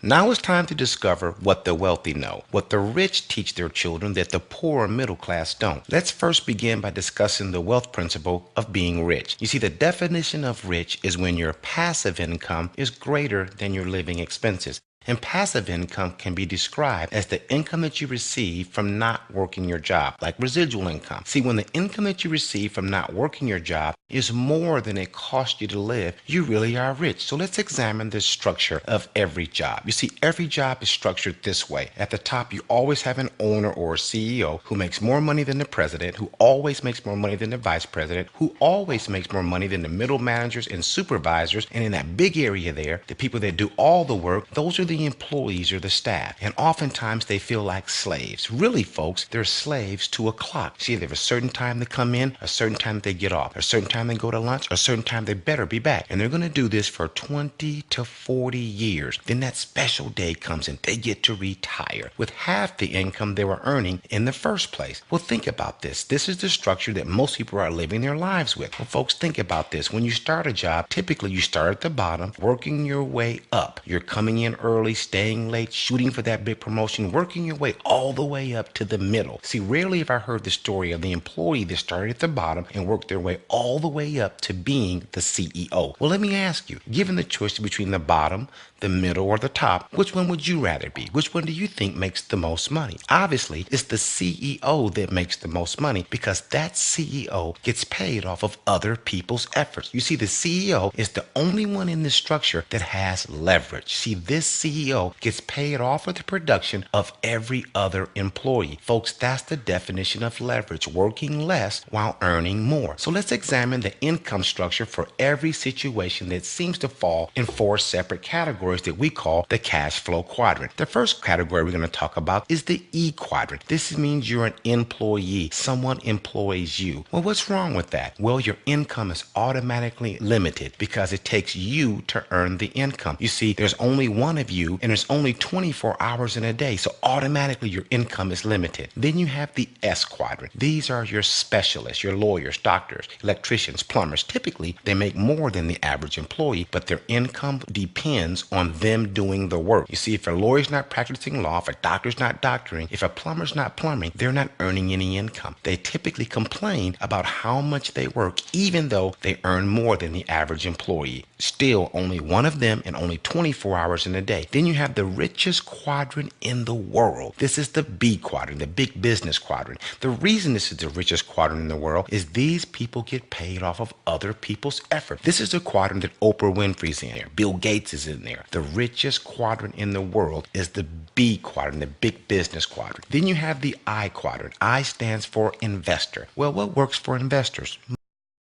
Now it's time to discover what the wealthy know, what the rich teach their children that the poor or middle class don't. Let's first begin by discussing the wealth principle of being rich. You see, the definition of rich is when your passive income is greater than your living expenses. And passive income can be described as the income that you receive from not working your job, like residual income. See, when the income that you receive from not working your job is more than it costs you to live, you really are rich. So let's examine the structure of every job. You see, every job is structured this way. At the top, you always have an owner or a CEO who makes more money than the president, who always makes more money than the vice president, who always makes more money than the middle managers and supervisors. And in that big area there, the people that do all the work, those are the employees or the staff. And oftentimes they feel like slaves. Really, folks, they're slaves to a clock. See, there's a certain time they come in, a certain time they get off, a certain time they go to lunch, a certain time they better be back. And they're going to do this for 20 to 40 years. Then that special day comes and they get to retire with half the income they were earning in the first place. Well, think about this. This is the structure that most people are living their lives with. Well, folks, think about this. When you start a job, typically you start at the bottom, working your way up. You're coming in early, staying late, shooting for that big promotion, working your way all the way up to the middle. See, rarely have I heard the story of the employee that started at the bottom and worked their way all the way up to being the CEO. Well, let me ask you, given the choice between the bottom, the middle, or the top, which one would you rather be? Which one do you think makes the most money? Obviously, it's the CEO that makes the most money because that CEO gets paid off of other people's efforts. You see, the CEO is the only one in this structure that has leverage. See, this CEO gets paid off of the production of every other employee. Folks, that's the definition of leverage, working less while earning more. So let's examine the income structure for every situation that seems to fall in four separate categories that we call the cash flow quadrant. The first category we're going to talk about is the E quadrant. This means you're an employee. Someone employs you. Well, what's wrong with that? Well, your income is automatically limited because it takes you to earn the income. You see, there's only one of you and there's only 24 hours in a day. So automatically your income is limited. Then you have the S quadrant. These are your specialists, your lawyers, doctors, electricians, plumbers. Typically, they make more than the average employee, but their income depends on them doing the work. You see, if a lawyer's not practicing law, if a doctor's not doctoring, if a plumber's not plumbing, they're not earning any income. They typically complain about how much they work, even though they earn more than the average employee. Still, only one of them and only 24 hours in a day. Then you have the richest quadrant in the world. This is the B quadrant, the big business quadrant. The reason this is the richest quadrant in the world is these people get paid off of other people's effort. This is the quadrant that Oprah Winfrey's in there. Bill Gates is in there. The richest quadrant in the world is the B quadrant, the big business quadrant. Then you have the I quadrant. I stands for investor. Well, what works for investors?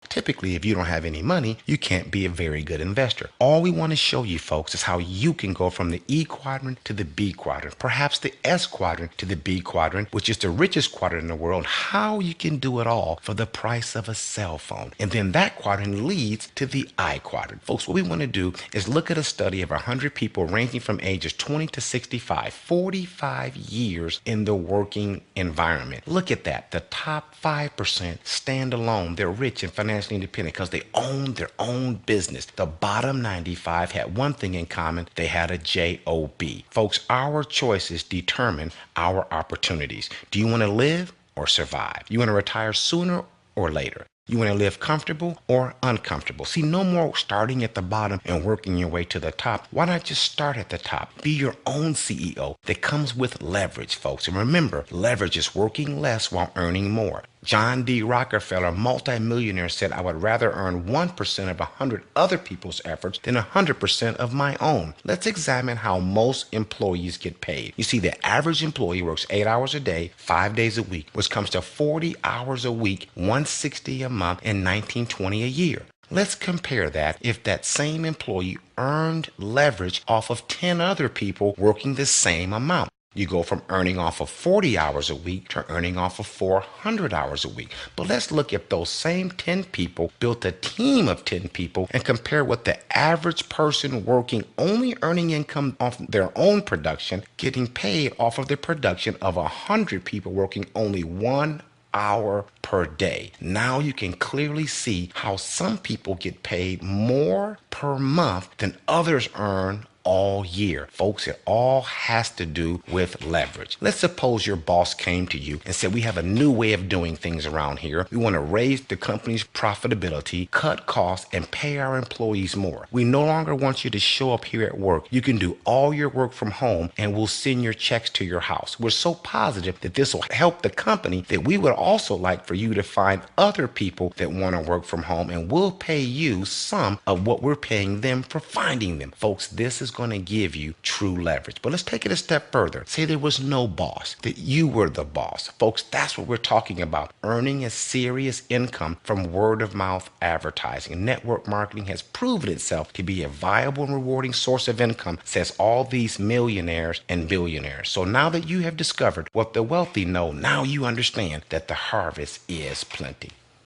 Typically, if you don't have any money, you can't be a very good investor. All we want to show you folks is how you can go from the E quadrant to the B quadrant, perhaps the S quadrant to the B quadrant, which is the richest quadrant in the world, how you can do it all for the price of a cell phone. And then that quadrant leads to the I quadrant. Folks, what we want to do is look at a study of 100 people ranging from ages 20 to 65, 45 years in the working environment. Look at that. The top 5% stand alone. They're rich and financially independent because they own their own business. The bottom 95 had one thing in common. They had a job. Folks, our choices determine our opportunities. Do you want to live or survive? You want to retire sooner or later? You want to live comfortable or uncomfortable? See, no more starting at the bottom and working your way to the top. Why not just start at the top? Be your own CEO that comes with leverage, folks. And remember, leverage is working less while earning more. John D. Rockefeller, multimillionaire, said, I would rather earn 1% of 100 other people's efforts than 100% of my own. Let's examine how most employees get paid. You see, the average employee works 8 hours a day, 5 days a week, which comes to 40 hours a week, $160 a month, and $1920 a year. Let's compare that if that same employee earned leverage off of 10 other people working the same amount. You go from earning off of 40 hours a week to earning off of 400 hours a week. But let's look at those same 10 people built a team of 10 people and compare what the average person working only earning income off their own production getting paid off of the production of 100 people working only 1 hour per day. Now you can clearly see how some people get paid more per month than others earn all year. Folks, it all has to do with leverage. Let's suppose your boss came to you and said, we have a new way of doing things around here. We want to raise the company's profitability, cut costs, and pay our employees more. We no longer want you to show up here at work. You can do all your work from home and we'll send your checks to your house. We're so positive that this will help the company that we would also like for you to find other people that want to work from home, and we'll pay you some of what we're paying them for finding them. Folks, this is going to give you true leverage. But let's take it a step further. Say there was no boss, that you were the boss. Folks, that's what we're talking about. Earning a serious income from word of mouth advertising. Network marketing has proven itself to be a viable and rewarding source of income, says all these millionaires and billionaires. So now that you have discovered what the wealthy know, now you understand that the harvest is plenty.